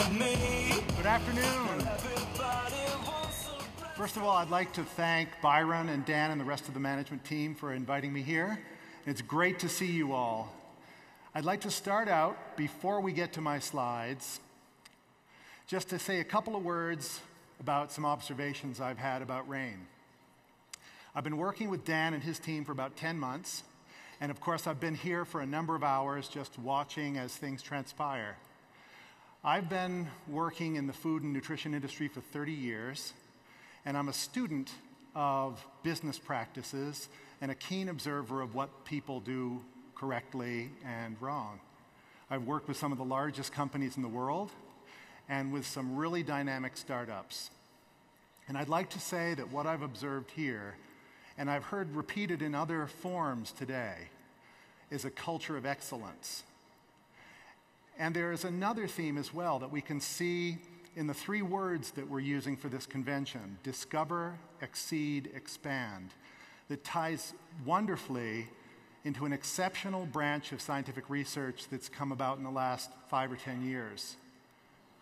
Good afternoon. First of all, I'd like to thank Byron and Dan and the rest of the management team for inviting me here. It's great to see you all. I'd like to start out, before we get to my slides, just to say a couple of words about some observations I've had about RAIN. I've been working with Dan and his team for about 10 months, and of course I've been here for a number of hours just watching as things transpire. I've been working in the food and nutrition industry for 30 years, and I'm a student of business practices and a keen observer of what people do correctly and wrong. I've worked with some of the largest companies in the world and with some really dynamic startups. And I'd like to say that what I've observed here, and I've heard repeated in other forms today, is a culture of excellence. And there is another theme as well that we can see in the three words that we're using for this convention: discover, exceed, expand, that ties wonderfully into an exceptional branch of scientific research that's come about in the last 5 or 10 years,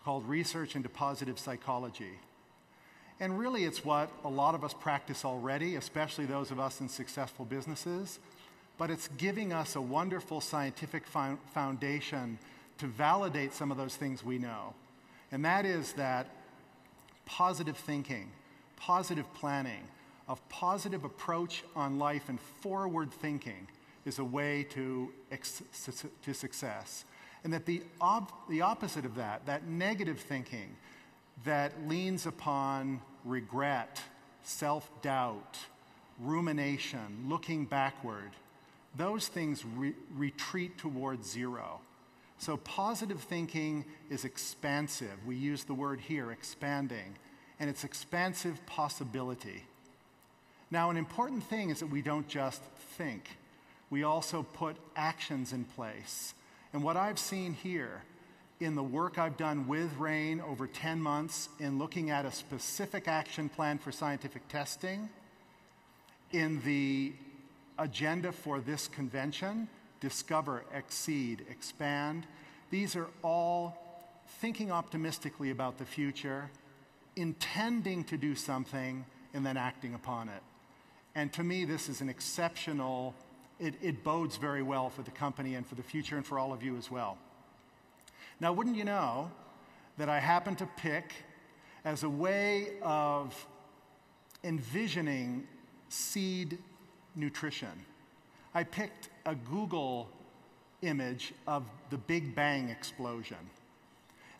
called research into positive psychology. And really it's what a lot of us practice already, especially those of us in successful businesses, but it's giving us a wonderful scientific foundation to validate some of those things we know. And that is that positive thinking, positive planning, a positive approach on life and forward thinking is a way to success. And that the opposite of that negative thinking that leans upon regret, self-doubt, rumination, looking backward, those things retreat towards zero. So positive thinking is expansive. We use the word here, expanding, and it's expansive possibility. Now, an important thing is that we don't just think. We also put actions in place. And what I've seen here in the work I've done with RAIN over 10 months in looking at a specific action plan for scientific testing, in the agenda for this convention, discover, exceed, expand. These are all thinking optimistically about the future, intending to do something, and then acting upon it. And to me, this is an exceptional, it bodes very well for the company and for the future and for all of you as well. Now, wouldn't you know that I happen to pick, as a way of envisioning seed nutrition, I picked a Google image of the Big Bang explosion.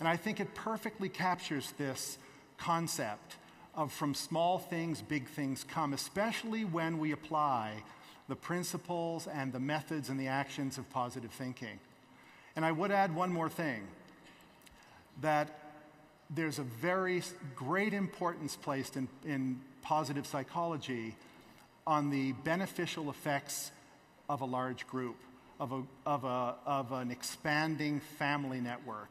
And I think it perfectly captures this concept of from small things, big things come, especially when we apply the principles and the methods and the actions of positive thinking. And I would add one more thing, that there's a very great importance placed in positive psychology on the beneficial effects of a large group, of an expanding family network,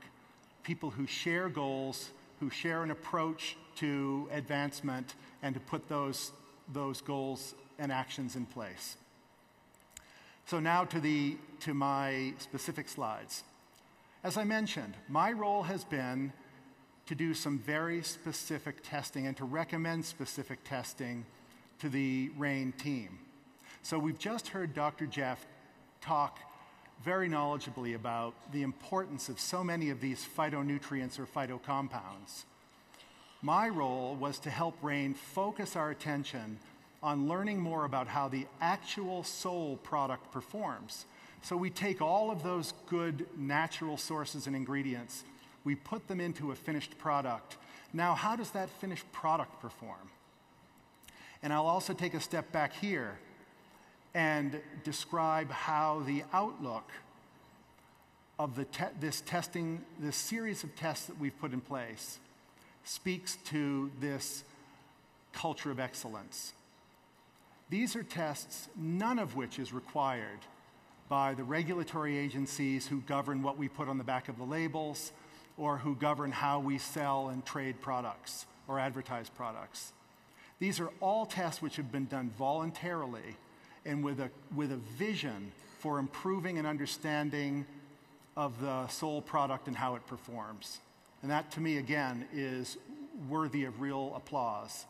people who share goals, who share an approach to advancement, and to put those goals and actions in place. So now to my specific slides. As I mentioned, my role has been to do some very specific testing and to recommend specific testing to the RAIN team. So we've just heard Dr. Jeff talk very knowledgeably about the importance of so many of these phytonutrients or phytocompounds. My role was to help RAIN focus our attention on learning more about how the actual soul product performs. So we take all of those good natural sources and ingredients, we put them into a finished product. Now, how does that finished product perform? And I'll also take a step back here and describe how the outlook of this series of tests that we've put in place speaks to this culture of excellence. These are tests, none of which is required by the regulatory agencies who govern what we put on the back of the labels or who govern how we sell and trade products or advertise products. These are all tests which have been done voluntarily and with a vision for improving an understanding of the soul product and how it performs. And that, to me, again, is worthy of real applause.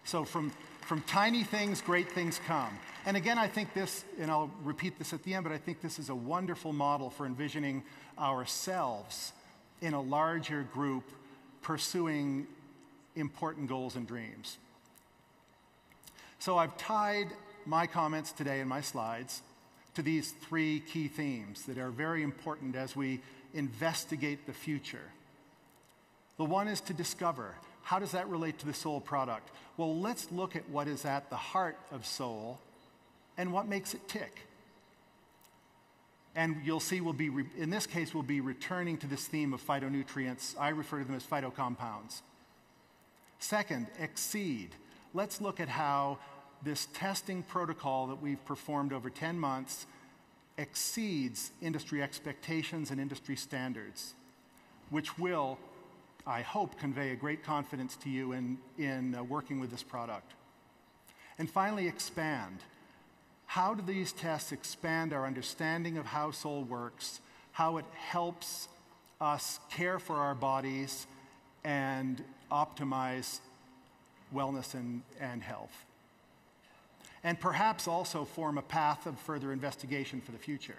So from tiny things, great things come. And again, I think this, and I'll repeat this at the end, but I think this is a wonderful model for envisioning ourselves in a larger group pursuing important goals and dreams. So I've tied my comments today and my slides to these three key themes that are very important as we investigate the future. The one is to discover. How does that relate to the soul product? Well, let's look at what is at the heart of soul and what makes it tick. And you'll see in this case, we'll be returning to this theme of phytonutrients. I refer to them as phytocompounds. Second, exceed. Let's look at how this testing protocol that we've performed over 10 months exceeds industry expectations and industry standards, which will, I hope, convey a great confidence to you in working with this product. And finally, expand. How do these tests expand our understanding of how soul works, how it helps us care for our bodies and optimize wellness and health? And perhaps also form a path of further investigation for the future.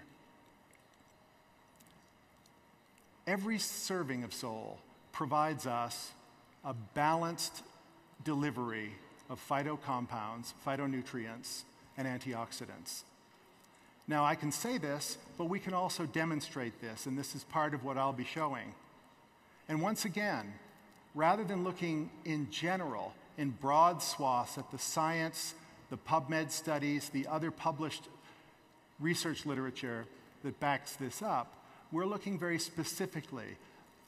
Every serving of soul provides us a balanced delivery of phytocompounds, phytonutrients, and antioxidants. Now, I can say this, but we can also demonstrate this, and this is part of what I'll be showing. And once again, rather than looking in general, in broad swaths at the science, the PubMed studies, the other published research literature that backs this up, we're looking very specifically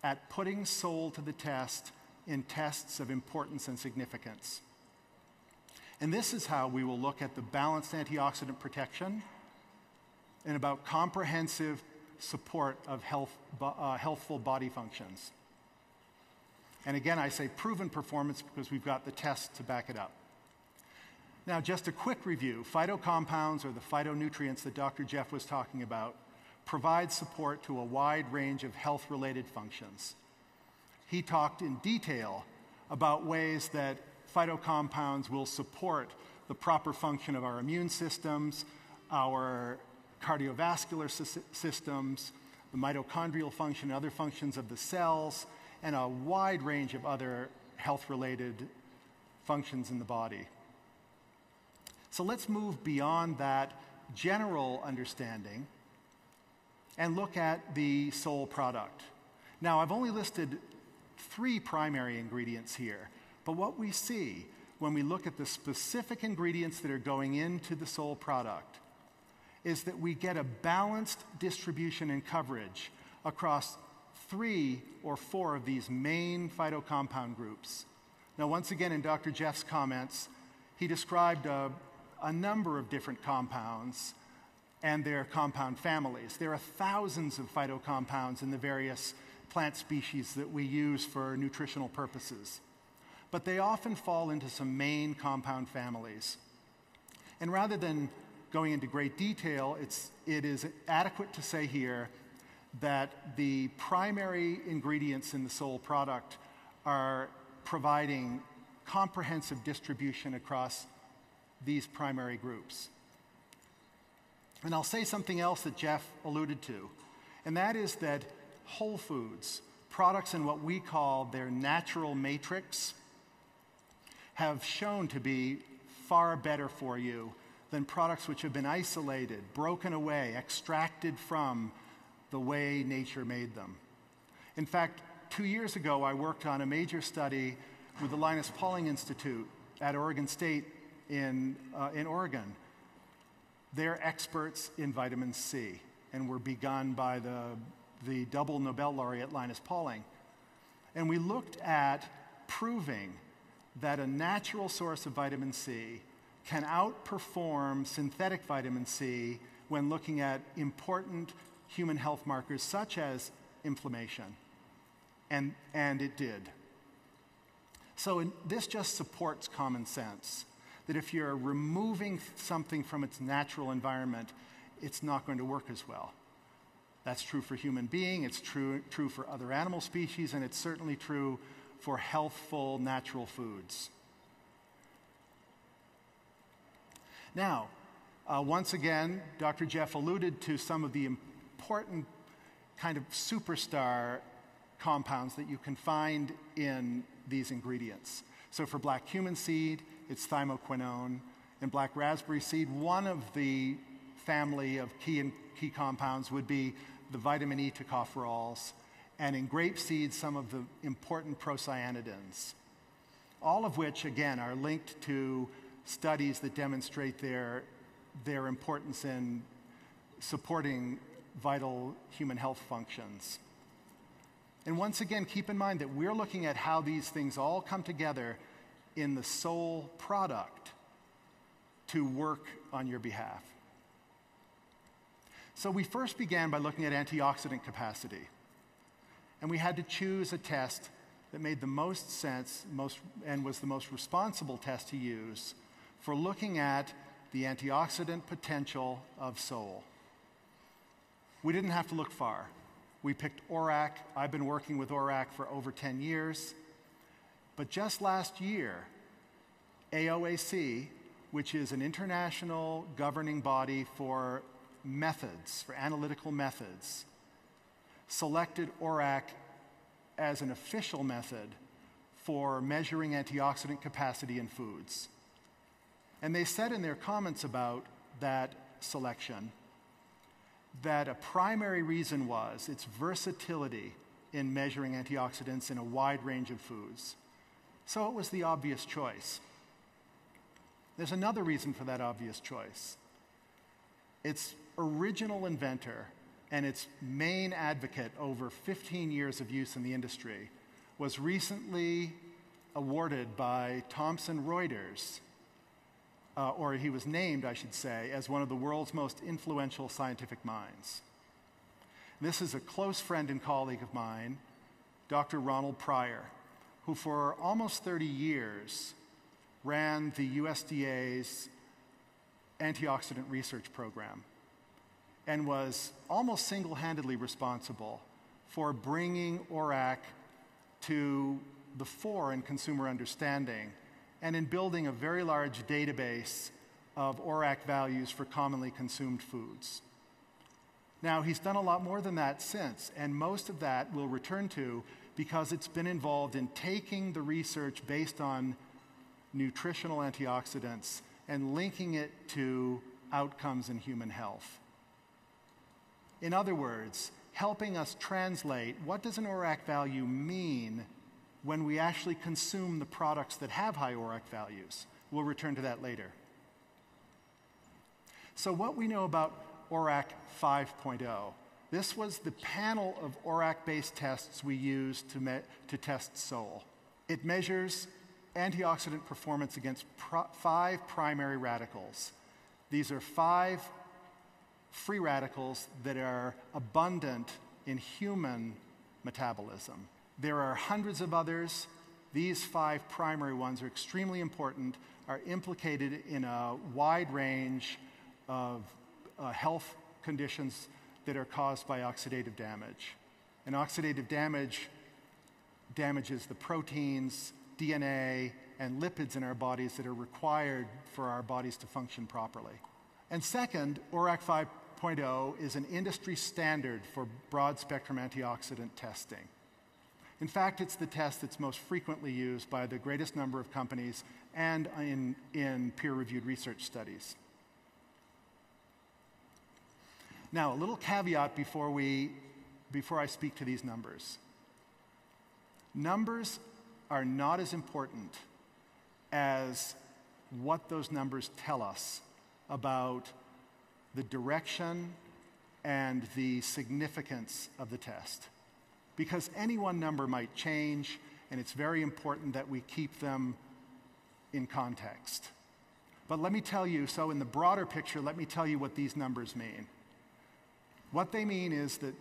at putting soul to the test in tests of importance and significance. And this is how we will look at the balanced antioxidant protection and about comprehensive support of healthful body functions. And again, I say proven performance because we've got the tests to back it up. Now, just a quick review. Phytocompounds, or the phytonutrients that Dr. Jeff was talking about, provide support to a wide range of health-related functions. He talked in detail about ways that phytocompounds will support the proper function of our immune systems, our cardiovascular systems, the mitochondrial function, other functions of the cells, and a wide range of other health-related functions in the body. So let's move beyond that general understanding and look at the soul product. Now, I've only listed 3 primary ingredients here, but what we see when we look at the specific ingredients that are going into the soul product is that we get a balanced distribution and coverage across 3 or 4 of these main phytocompound groups. Now, once again, in Dr. Jeff's comments, he described a number of different compounds and their compound families. There are thousands of phytocompounds in the various plant species that we use for nutritional purposes. But they often fall into some main compound families. And rather than going into great detail, it is adequate to say here that the primary ingredients in the soul product are providing comprehensive distribution across these primary groups. And I'll say something else that Jeff alluded to, and that is that whole foods, products in what we call their natural matrix, have shown to be far better for you than products which have been isolated, broken away, extracted from the way nature made them. In fact, 2 years ago, I worked on a major study with the Linus Pauling Institute at Oregon State in Oregon. They're experts in vitamin C and were begun by the double Nobel laureate Linus Pauling. And we looked at proving that a natural source of vitamin C can outperform synthetic vitamin C when looking at important human health markers such as inflammation. And it did. So this just supports common sense, that if you're removing something from its natural environment, it's not going to work as well. That's true for human beings, it's true for other animal species, and it's certainly true for healthful natural foods. Now, once again, Dr. Jeff alluded to some of the important kind of superstar compounds that you can find in these ingredients. So for black cumin seed, it's thymoquinone. In black raspberry seed, one of the family of key compounds would be the vitamin E tocopherols. And in grape seed, some of the important procyanidins. All of which, again, are linked to studies that demonstrate their importance in supporting vital human health functions. And once again, keep in mind that we're looking at how these things all come together in the sole product to work on your behalf. So we first began by looking at antioxidant capacity. And we had to choose a test that made the most sense and was the most responsible test to use for looking at the antioxidant potential of sole. We didn't have to look far. We picked ORAC. I've been working with ORAC for over 10 years. But just last year, AOAC, which is an international governing body for methods, for analytical methods, selected ORAC as an official method for measuring antioxidant capacity in foods. And they said in their comments about that selection that a primary reason was its versatility in measuring antioxidants in a wide range of foods. So it was the obvious choice. There's another reason for that obvious choice. Its original inventor and its main advocate over 15 years of use in the industry was recently awarded by Thomson Reuters, or he was named, I should say, as one of the world's most influential scientific minds. This is a close friend and colleague of mine, Dr. Ronald Pryor, who for almost 30 years ran the USDA's antioxidant research program and was almost single-handedly responsible for bringing ORAC to the fore in consumer understanding and in building a very large database of ORAC values for commonly consumed foods. Now, he's done a lot more than that since, and most of that we'll return to because it's been involved in taking the research based on nutritional antioxidants and linking it to outcomes in human health. In other words, helping us translate what does an ORAC value mean when we actually consume the products that have high ORAC values. We'll return to that later. So what we know about ORAC 5.0. This was the panel of ORAC-based tests we used to test sole. It measures antioxidant performance against 5 primary radicals. These are 5 free radicals that are abundant in human metabolism. There are hundreds of others. These 5 primary ones are extremely important, are implicated in a wide range of health conditions that are caused by oxidative damage. And oxidative damage damages the proteins, DNA, and lipids in our bodies that are required for our bodies to function properly. And second, ORAC 5.0 is an industry standard for broad-spectrum antioxidant testing. In fact, it's the test that's most frequently used by the greatest number of companies and in peer-reviewed research studies. Now, a little caveat before I speak to these numbers. Numbers are not as important as what those numbers tell us about the direction and the significance of the test. Because any one number might change, and it's very important that we keep them in context. But let me tell you, so in the broader picture, let me tell you what these numbers mean. What they mean is that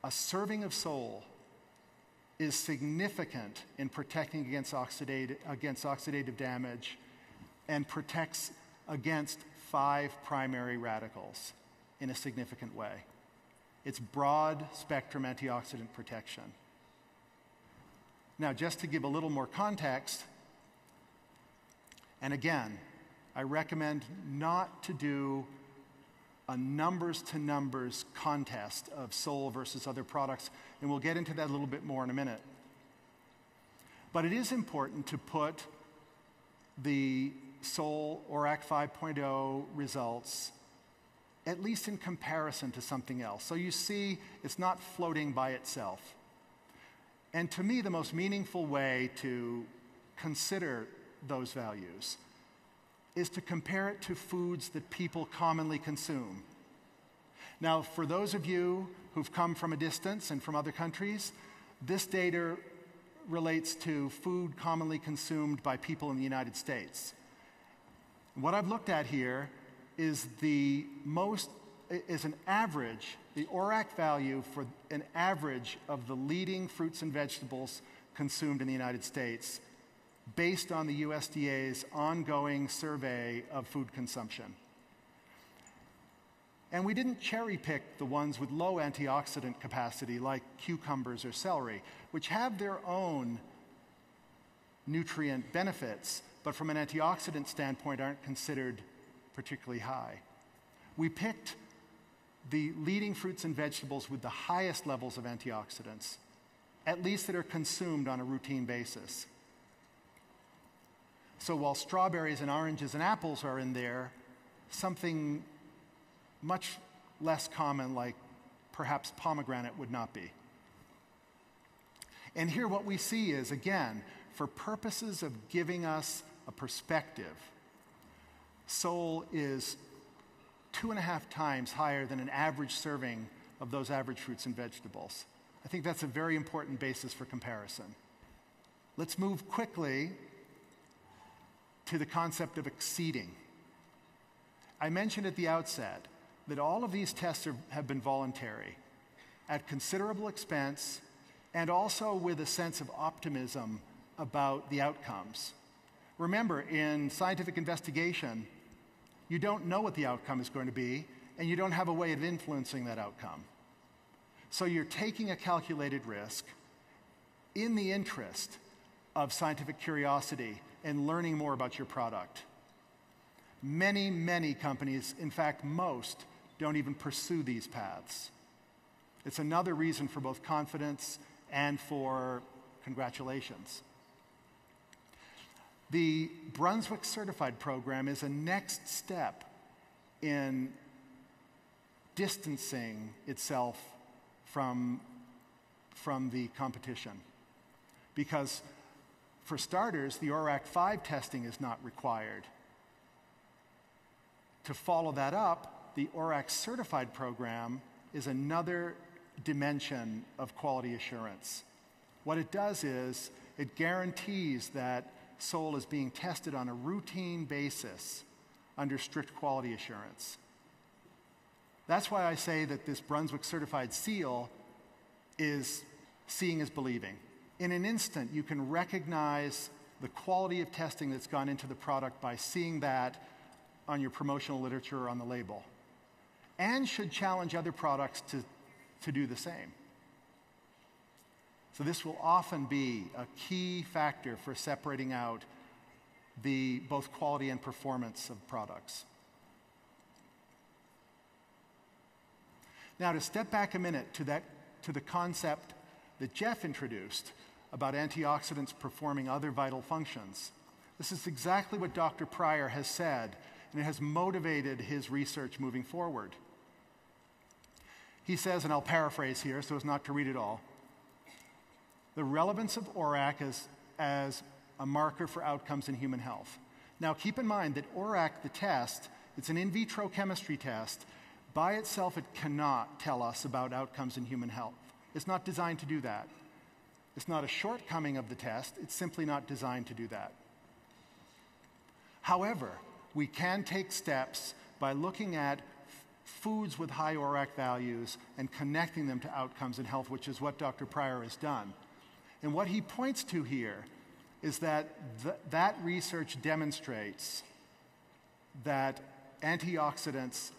a serving of sole is significant in protecting against oxidative damage and protects against 5 primary radicals in a significant way. It's broad-spectrum antioxidant protection. Now, just to give a little more context, and again, I recommend not to do a numbers-to-numbers contest of Sol versus other products, and we'll get into that a little bit more in a minute. But it is important to put the Sol ORAC 5.0 results at least in comparison to something else. So you see, it's not floating by itself. And to me, the most meaningful way to consider those values is to compare it to foods that people commonly consume. Now, for those of you who've come from a distance and from other countries, this data relates to food commonly consumed by people in the United States. What I've looked at here is an average, the ORAC value for an average of the leading fruits and vegetables consumed in the United States based on the USDA's ongoing survey of food consumption. And we didn't cherry pick the ones with low antioxidant capacity like cucumbers or celery, which have their own nutrient benefits, but from an antioxidant standpoint aren't considered particularly high. We picked the leading fruits and vegetables with the highest levels of antioxidants, at least that are consumed on a routine basis. So while strawberries and oranges and apples are in there, something much less common like perhaps pomegranate would not be. And here what we see is, again, for purposes of giving us a perspective, Sol is 2.5 times higher than an average serving of those average fruits and vegetables. I think that's a very important basis for comparison. Let's move quickly to the concept of exceeding. I mentioned at the outset that all of these tests have been voluntary, at considerable expense, and also with a sense of optimism about the outcomes. Remember, in scientific investigation, you don't know what the outcome is going to be, and you don't have a way of influencing that outcome. So you're taking a calculated risk in the interest of scientific curiosity and learning more about your product. Many, many companies, in fact, most, don't even pursue these paths. It's another reason for both confidence and for congratulations. The Brunswick Certified program is a next step in distancing itself from the competition. Because for starters, the ORAC 5 testing is not required. To follow that up, the ORAC Certified program is another dimension of quality assurance. What it does is it guarantees that Sol is being tested on a routine basis under strict quality assurance. That's why I say that this Brunswick Certified seal is seeing is believing. In an instant, you can recognize the quality of testing that's gone into the product by seeing that on your promotional literature or on the label, and should challenge other products to do the same. So this will often be a key factor for separating out the both quality and performance of products. Now, to step back a minute to the concept that Jeff introduced about antioxidants performing other vital functions. This is exactly what Dr. Pryor has said, and it has motivated his research moving forward. He says, and I'll paraphrase here so as not to read it all, the relevance of ORAC as a marker for outcomes in human health. Now, keep in mind that ORAC, the test, it's an in vitro chemistry test. By itself, it cannot tell us about outcomes in human health. It's not designed to do that. It's not a shortcoming of the test. It's simply not designed to do that. However, we can take steps by looking at foods with high ORAC values and connecting them to outcomes in health, which is what Dr. Pryor has done. And what he points to here is that that research demonstrates that antioxidants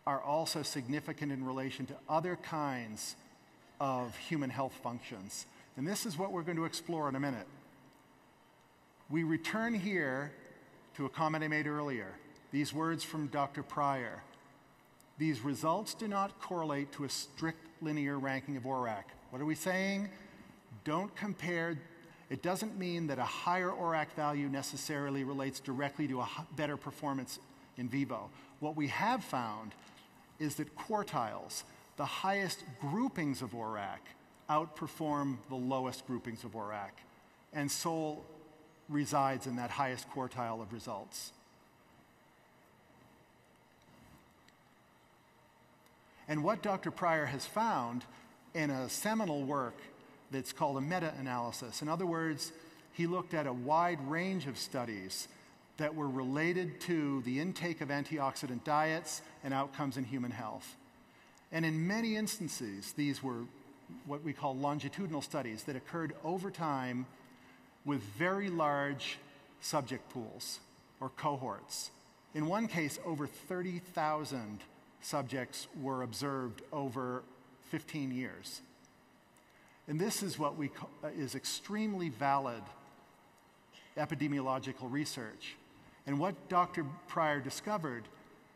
are also significant in relation to other kinds of human health functions. And this is what we're going to explore in a minute. We return here to a comment I made earlier, these words from Dr. Pryor. These results do not correlate to a strict linear ranking of ORAC. What are we saying? Don't compare. It doesn't mean that a higher ORAC value necessarily relates directly to a better performance in vivo. What we have found is that quartiles, the highest groupings of ORAC, outperform the lowest groupings of ORAC. And SOL resides in that highest quartile of results. And what Dr. Pryor has found in a seminal work that's called a meta-analysis, in other words, he looked at a wide range of studies that were related to the intake of antioxidant diets and outcomes in human health. And in many instances, these were what we call longitudinal studies that occurred over time with very large subject pools or cohorts. In one case, over 30,000 subjects were observed over 15 years. And this is what is extremely valid epidemiological research. And what Dr. Pryor discovered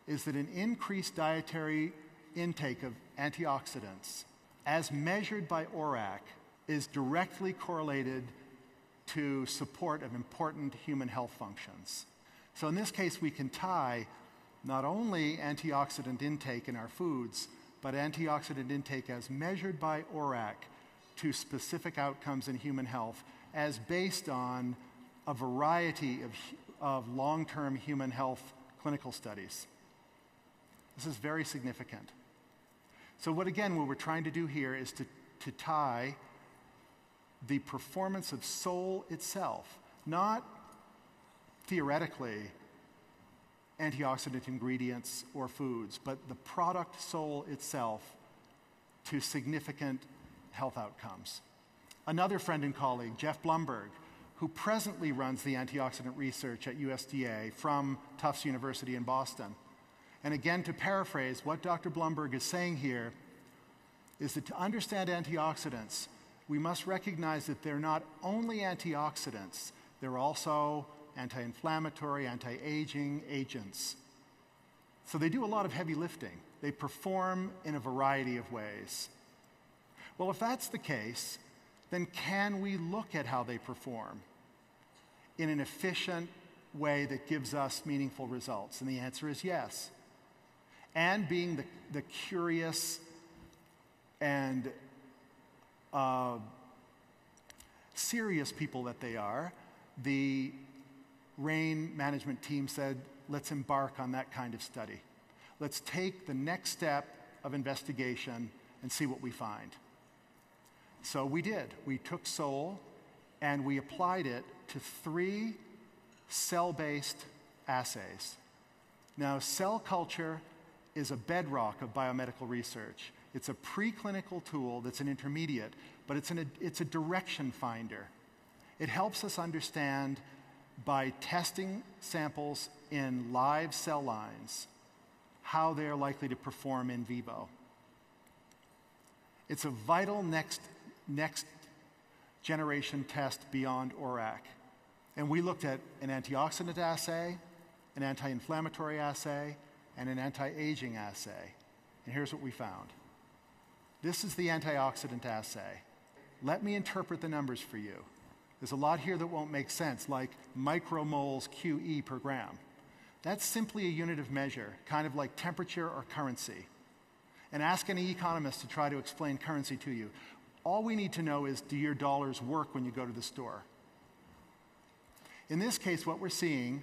is that an increased dietary intake of antioxidants, as measured by ORAC, is directly correlated to support of important human health functions. So in this case, we can tie not only antioxidant intake in our foods, but antioxidant intake as measured by ORAC to specific outcomes in human health as based on a variety of long-term human health clinical studies. This is very significant. So what we're trying to do here is to tie the performance of SOL itself, not theoretically antioxidant ingredients or foods, but the product SOL itself to significant health outcomes. Another friend and colleague, Jeff Blumberg, who presently runs the antioxidant research at USDA from Tufts University in Boston. And again, to paraphrase, what Dr. Blumberg is saying here is that to understand antioxidants, we must recognize that they're not only antioxidants, they're also anti-inflammatory, anti-aging agents. So they do a lot of heavy lifting. They perform in a variety of ways. Well, if that's the case, then can we look at how they perform in an efficient way that gives us meaningful results? And the answer is yes. And being the curious and serious people that they are, the RAIN management team said, let's embark on that kind of study. Let's take the next step of investigation and see what we find. So we did. We took SOL and we applied it to 3 cell-based assays. Now, cell culture is a bedrock of biomedical research. It's a preclinical tool that's an intermediate, but it's a direction finder. It helps us understand by testing samples in live cell lines how they're likely to perform in vivo. It's a vital next generation test beyond ORAC. And we looked at an antioxidant assay, an anti-inflammatory assay, and an anti-aging assay. And here's what we found. This is the antioxidant assay. Let me interpret the numbers for you. There's a lot here that won't make sense, like micromoles QE per gram. That's simply a unit of measure, kind of like temperature or currency. And ask any economist to try to explain currency to you. All we need to know is, do your dollars work when you go to the store? In this case, what we're seeing,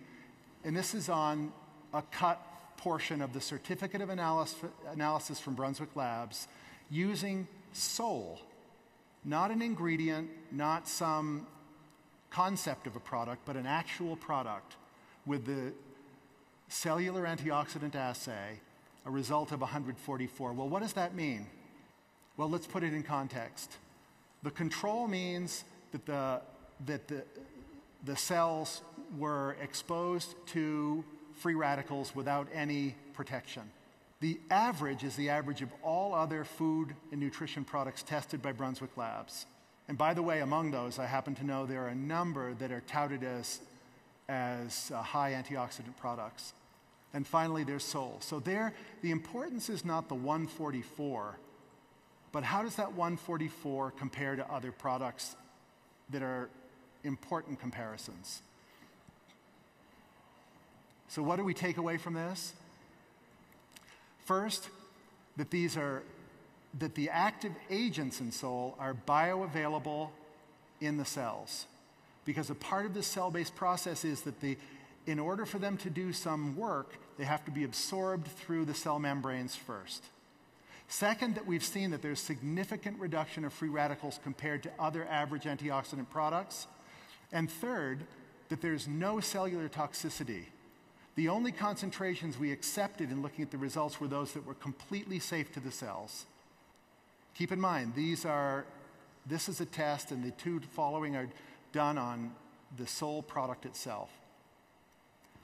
and this is on a cut portion of the certificate of analysis from Brunswick Labs, using SOL, not an ingredient, not some concept of a product, but an actual product with the cellular antioxidant assay, a result of 144. Well, what does that mean? Well, let's put it in context. The control means that the cells were exposed to free radicals without any protection. The average is the average of all other food and nutrition products tested by Brunswick Labs. And by the way, among those, I happen to know there are a number that are touted as high antioxidant products. And finally, there's Sol. So there, the importance is not the 144, but how does that 144 compare to other products that are important comparisons? So what do we take away from this? First, that the active agents in Sol are bioavailable in the cells. Because a part of this cell-based process is that in order for them to do some work, they have to be absorbed through the cell membranes first. Second, that we've seen that there's significant reduction of free radicals compared to other average antioxidant products. And third, that there's no cellular toxicity. The only concentrations we accepted in looking at the results were those that were completely safe to the cells. Keep in mind, this is a test, and the two following are done on the Sol product itself.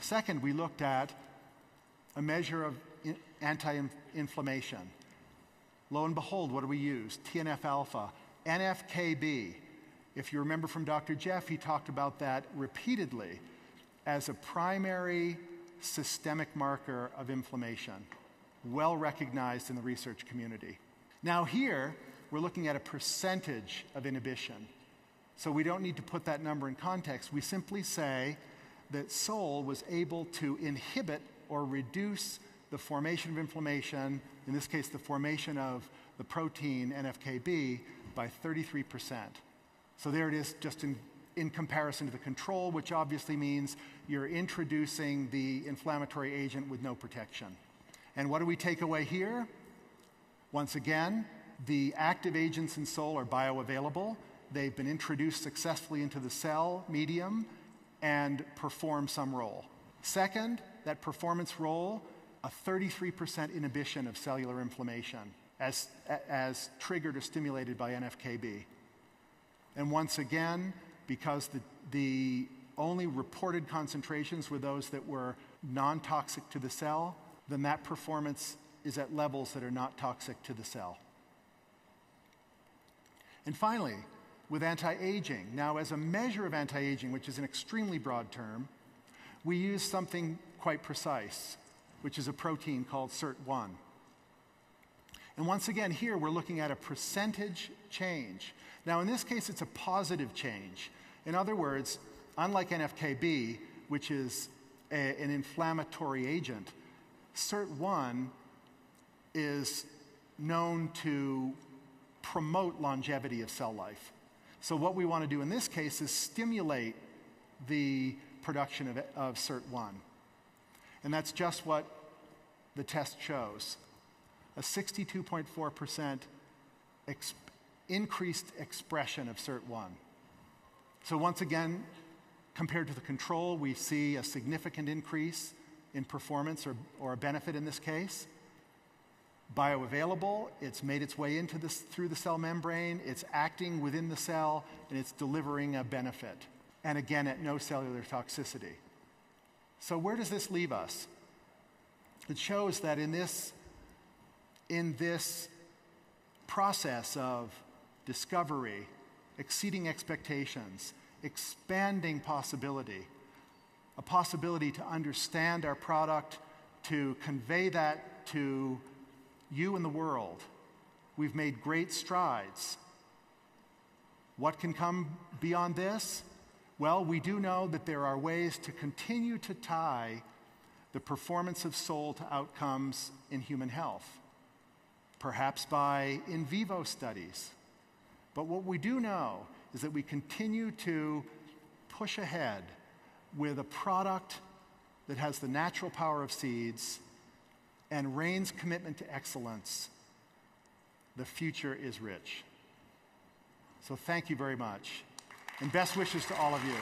Second, we looked at a measure of anti-inflammation. Lo and behold, what do we use? TNF-alpha, NF-κB. If you remember from Dr. Jeff, he talked about that repeatedly as a primary systemic marker of inflammation, well recognized in the research community. Now here, we're looking at a percentage of inhibition. So we don't need to put that number in context. We simply say that Sol was able to inhibit or reduce the formation of inflammation, in this case the formation of the protein NF-κB, by 33%. So there it is, just in comparison to the control, which obviously means you're introducing the inflammatory agent with no protection. And what do we take away here? Once again, the active agents in Sol are bioavailable. They've been introduced successfully into the cell medium and perform some role. Second, that performance role, a 33% inhibition of cellular inflammation as triggered or stimulated by NF-κB. And once again, because the only reported concentrations were those that were non-toxic to the cell, then that performance is at levels that are not toxic to the cell. And finally, with anti-aging. Now, as a measure of anti-aging, which is an extremely broad term, we use something quite precise, which is a protein called SIRT1. And once again, here we're looking at a percentage change. Now, in this case, it's a positive change. In other words, unlike NF-κB, which is an inflammatory agent, SIRT1 is known to promote longevity of cell life. So what we want to do in this case is stimulate the production of SIRT1. And that's just what the test shows. A 62.4% increased expression of SIRT1. So once again, compared to the control, we see a significant increase in performance or a benefit in this case. Bioavailable, it's made its way through the cell membrane, it's acting within the cell, and it's delivering a benefit. And again, at no cellular toxicity. So where does this leave us? It shows that in this process of discovery, exceeding expectations, expanding possibility, a possibility to understand our product, to convey that to you and the world, we've made great strides. What can come beyond this? Well, we do know that there are ways to continue to tie the performance of Sol to outcomes in human health, perhaps by in vivo studies. But what we do know is that we continue to push ahead with a product that has the natural power of seeds and Rain's commitment to excellence. The future is rich. So thank you very much, and best wishes to all of you.